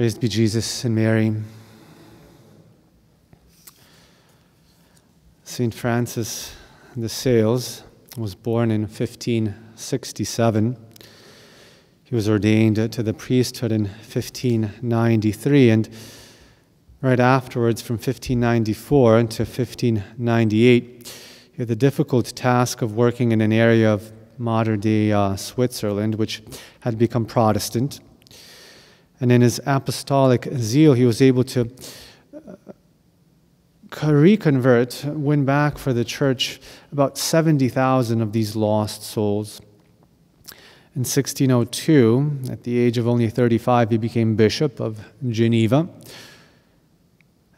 Praised be Jesus and Mary. St. Francis de Sales was born in 1567. He was ordained to the priesthood in 1593, and right afterwards, from 1594 to 1598, he had the difficult task of working in an area of modern-day Switzerland, which had become Protestant. And in his apostolic zeal, he was able to win back for the church about 70,000 of these lost souls. In 1602, at the age of only 35, he became Bishop of Geneva.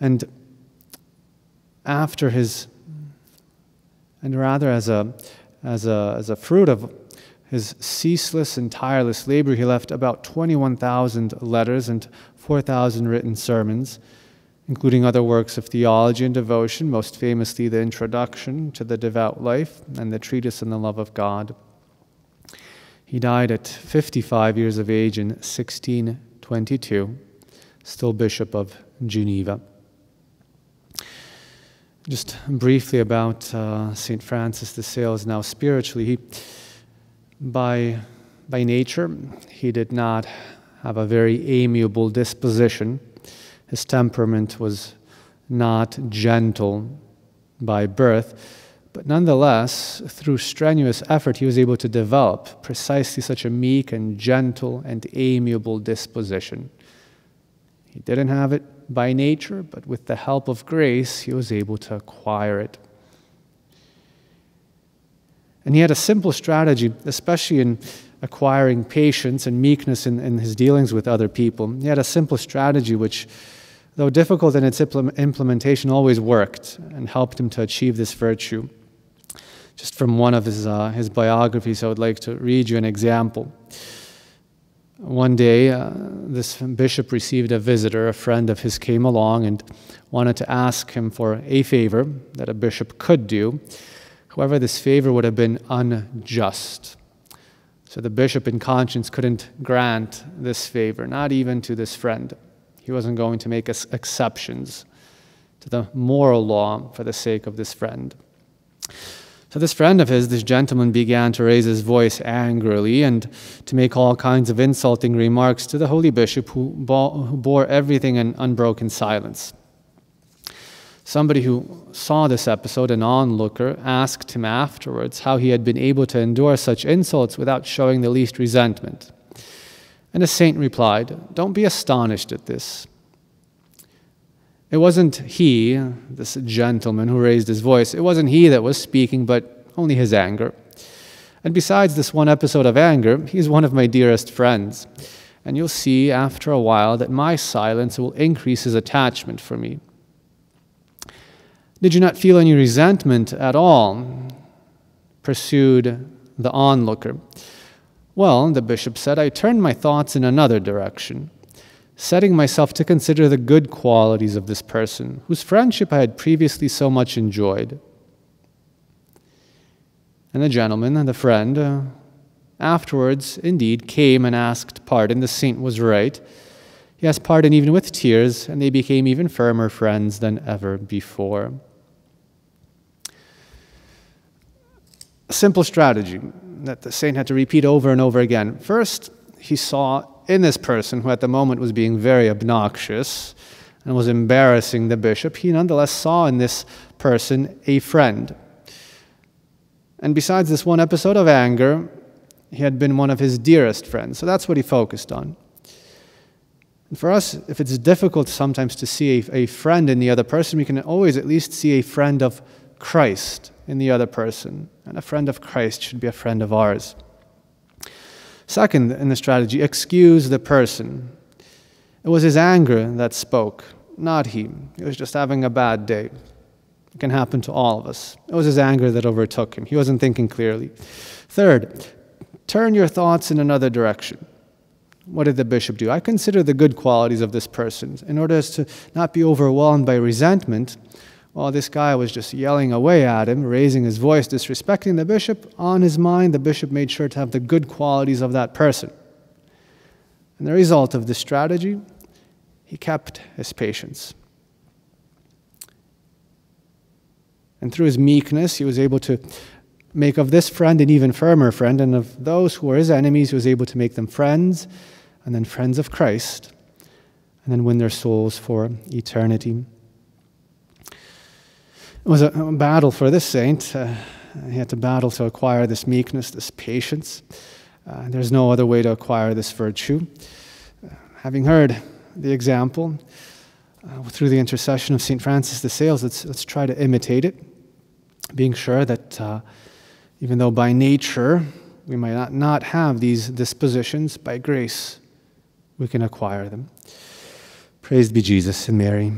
And as a fruit of his ceaseless and tireless labor, he left about 21,000 letters and 4,000 written sermons, including other works of theology and devotion, most famously the Introduction to the Devout Life and the Treatise on the Love of God. He died at 55 years of age in 1622, still Bishop of Geneva. Just briefly about St. Francis de Sales. Now, spiritually, by nature, he did not have a very amiable disposition. His temperament was not gentle by birth, but nonetheless, through strenuous effort, he was able to develop precisely such a meek and gentle and amiable disposition. He didn't have it by nature, but with the help of grace, he was able to acquire it. And he had a simple strategy, especially in acquiring patience and meekness in his dealings with other people. He had a simple strategy which, though difficult in its implementation, always worked and helped him to achieve this virtue. Just from one of his biographies, I would like to read you an example. One day, this bishop received a visitor. A friend of his came along and wanted to ask him for a favor that a bishop could do. However, this favor would have been unjust. So the bishop in conscience couldn't grant this favor, not even to this friend. He wasn't going to make exceptions to the moral law for the sake of this friend. So this friend of his, this gentleman, began to raise his voice angrily and to make all kinds of insulting remarks to the holy bishop, who bore everything in unbroken silence. Somebody who saw this episode, an onlooker, asked him afterwards how he had been able to endure such insults without showing the least resentment. And the saint replied, "Don't be astonished at this. It wasn't he, this gentleman who raised his voice, it wasn't he that was speaking, but only his anger. And besides this one episode of anger, he's one of my dearest friends. And you'll see after a while that my silence will increase his attachment for me." "Did you not feel any resentment at all?" pursued the onlooker. "Well," the bishop said, "I turned my thoughts in another direction, setting myself to consider the good qualities of this person, whose friendship I had previously so much enjoyed." And the gentleman, the friend, afterwards indeed came and asked pardon. The saint was right. He asked pardon even with tears, and they became even firmer friends than ever before. A simple strategy that the saint had to repeat over and over again. First, he saw in this person, who at the moment was being very obnoxious and was embarrassing the bishop, he nonetheless saw in this person a friend. And besides this one episode of anger, he had been one of his dearest friends. So that's what he focused on. And for us, if it's difficult sometimes to see a friend in the other person, we can always at least see a friend of Christ in the other person. And a friend of Christ should be a friend of ours. Second, in the strategy, excuse the person. It was his anger that spoke, not he. He was just having a bad day. It can happen to all of us. It was his anger that overtook him. He wasn't thinking clearly. Third, turn your thoughts in another direction. What did the bishop do? I consider the good qualities of this person. In order to not be overwhelmed by resentment, while this guy was just yelling away at him, raising his voice, disrespecting the bishop, on his mind, the bishop made sure to have the good qualities of that person. And the result of this strategy he kept his patience. And through his meekness, he was able to make of this friend an even firmer friend, and of those who were his enemies, he was able to make them friends, and then friends of Christ, and then win their souls for eternity. It was a battle for this saint. He had to battle to acquire this meekness, this patience. There's no other way to acquire this virtue. Having heard the example through the intercession of St. Francis de Sales, let's try to imitate it, being sure that even though by nature we might not have these dispositions, by grace we can acquire them. Praised be Jesus and Mary.